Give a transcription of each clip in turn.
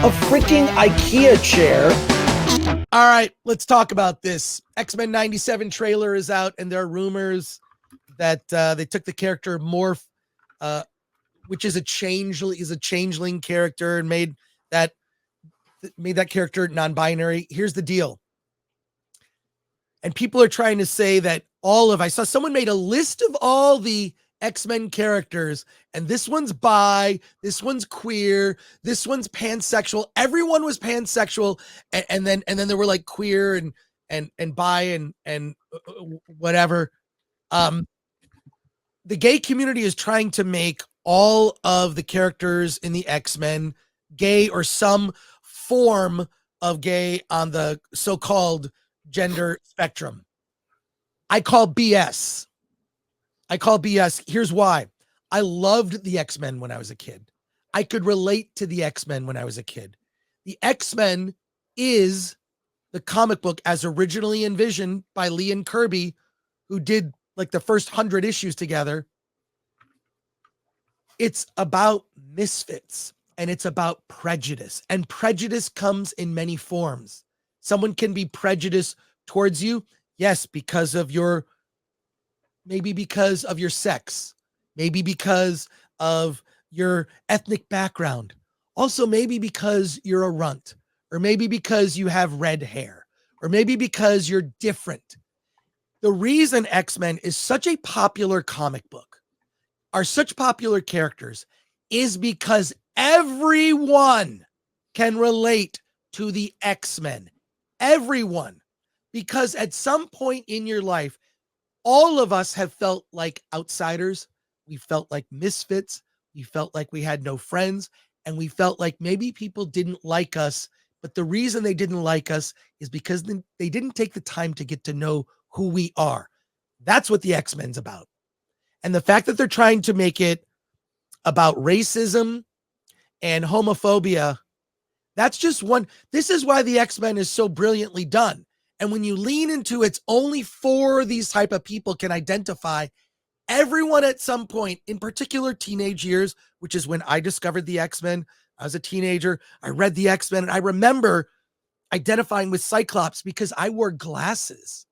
a freaking IKEA chair. All right, let's talk about this. X-Men 97 trailer is out, and there are rumors that they took the character Morph, which is a changeling character, and made that character non-binary. Here's the deal. And people are trying to say that I saw someone made a list of all the X-Men characters, and this one's bi, this one's queer, this one's pansexual. Everyone was pansexual, and then there were like queer and bi and whatever. The gay community is trying to make all of the characters in the X-Men gay or some form of gay on the so-called gender spectrum. I call BS. Here's why. I loved the X-Men when I was a kid. I could relate to the X-Men when I was a kid. The X-Men is the comic book as originally envisioned by Lee and Kirby, who did like the first 100 issues together. It's about misfits, and it's about prejudice. And prejudice comes in many forms. Someone can be prejudiced towards you, yes, maybe because of your sex, maybe because of your ethnic background, also maybe because you're a runt, or maybe because you have red hair, or maybe because you're different. The reason X-Men is such a popular comic book, are such popular characters, is because everyone can relate to the X-Men. Everyone. Because at some point in your life, all of us have felt like outsiders. We felt like misfits. We felt like we had no friends. And we felt like maybe people didn't like us. But the reason they didn't like us is because they didn't take the time to get to know who we are. That's what the X-Men's about. And the fact that they're trying to make it about racism and homophobia, that's just one. This is why the X-Men is so brilliantly done. And when you lean into it's only for these type of people can identify, everyone at some point, in particular teenage years, which is when I discovered the X-Men. I was a teenager. I read the X-Men, and I remember identifying with Cyclops because I wore glasses.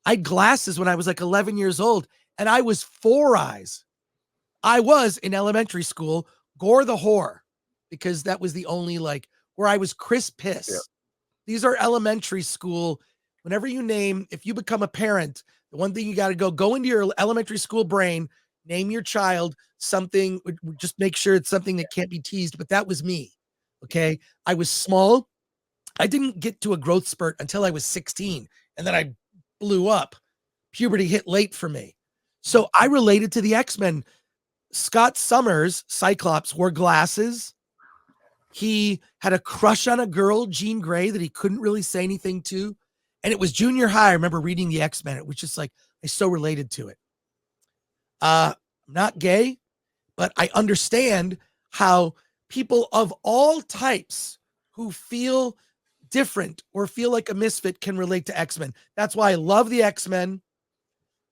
I had glasses when I was like 11 years old, and I was Four Eyes. I was in elementary school, Gore the Whore, because that was the only where I was Chris Piss. Yeah. These are elementary school. Whenever you name, if you become a parent, the one thing you got to go into your elementary school brain, name your child something, just make sure it's something that can't be teased. But that was me. Okay. I was small. I didn't get to a growth spurt until I was 16. And then I blew up. Puberty hit late for me. So I related to the X-Men. Scott Summers, Cyclops, wore glasses. He had a crush on a girl, Jean Grey, that he couldn't really say anything to. And it was junior high. I remember reading the X-Men. It was just like, I so related to it. I'm not gay, but I understand how people of all types who feel different or feel like a misfit can relate to X-Men. That's why I love the X-Men.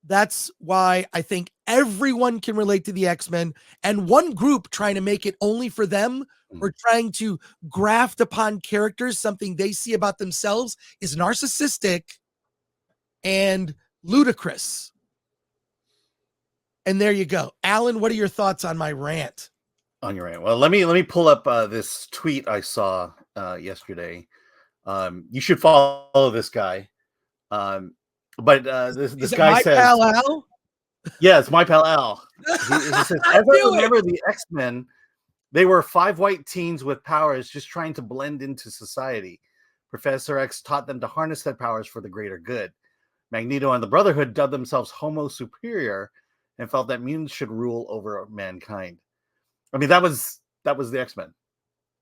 That's why I think everyone can relate to the X-Men. And one group trying to make it only for them or trying to graft upon characters something they see about themselves is narcissistic and ludicrous. And there you go. Alan, what are your thoughts on my rant? On your rant. Well, let me pull up this tweet I saw yesterday. You should follow this guy. But this guy says, "Pal Al?" Yeah, it's my pal Al. He says, "As I remember the X-Men, they were 5 white teens with powers just trying to blend into society. Professor X taught them to harness their powers for the greater good. Magneto and the Brotherhood dubbed themselves Homo Superior and felt that mutants should rule over mankind." I mean, that was the X-Men.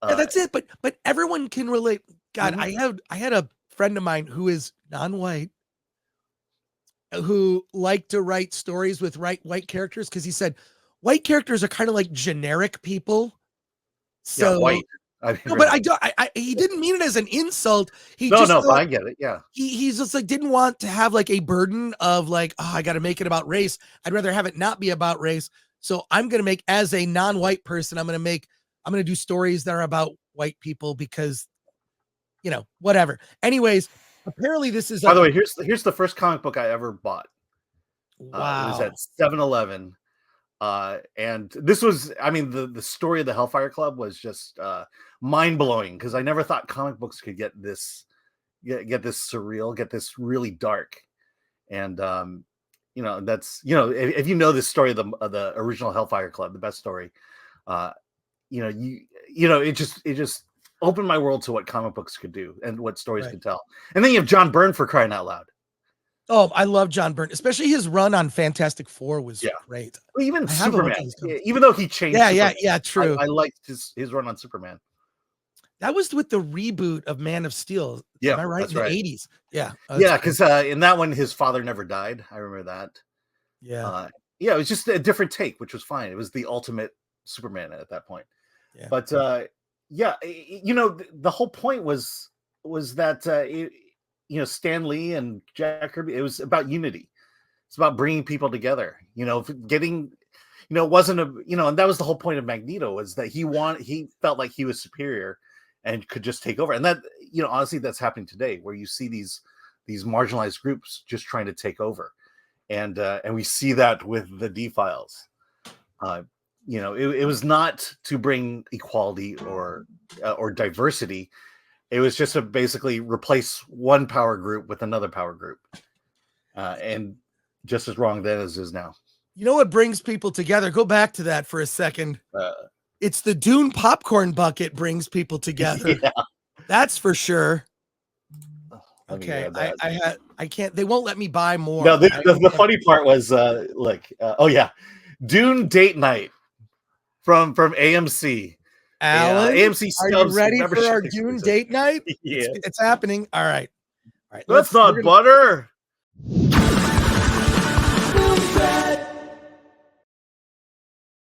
Yeah, that's it. But everyone can relate. God, I had a friend of mine who is non-white, who liked to write stories with white characters because he said white characters are kind of like generic people. So yeah, white. No, but he didn't mean it as an insult. I get it. Yeah. He's just like, didn't want to have like a burden of like, oh, I got to make it about race. I'd rather have it not be about race. So I'm going to make, as a non-white person, I'm going to do stories that are about white people because, you know, whatever. Anyways, apparently this is. By the way, here's the first comic book I ever bought. Wow. It was at 7-Eleven. And this was, I mean, the story of the Hellfire Club was just mind blowing because I never thought comic books could get this surreal, get this really dark. And you know, that's, you know, if you know this story of the original Hellfire Club, the best story, you know, it just opened my world to what comic books could do and what stories could tell. And then you have John Byrne, for crying out loud. Oh, I love John Byrne, especially his run on Fantastic Four was great. Well, even Superman, even though he changed. Yeah, true. I liked his run on Superman. That was with the reboot of Man of Steel. Yeah, am I right? That's in the right. 80s. Yeah. Yeah, because in that one, his father never died. I remember that. Yeah. Yeah, it was just a different take, which was fine. It was the ultimate Superman at that point. Yeah. But yeah, you know, the whole point was that you know, Stan Lee and Jack Kirby, it was about unity. It's about bringing people together, you know, getting, you know, it wasn't a, you know, and that was the whole point of Magneto, was that he felt like he was superior and could just take over. And that, you know, honestly, that's happening today, where you see these marginalized groups just trying to take over. And we see that with the D-Files. You know, it was not to bring equality or diversity. It was just to basically replace one power group with another power group. And just as wrong then as is now. You know what brings people together? Go back to that for a second. It's the Dune popcorn bucket brings people together. Yeah. That's for sure. Okay, I can't. They won't let me buy more. No, the funny part was oh yeah, Dune date night from AMC. Alan, AMC are you ready for our Dune date night? Yeah, it's happening. All right. That's not butter.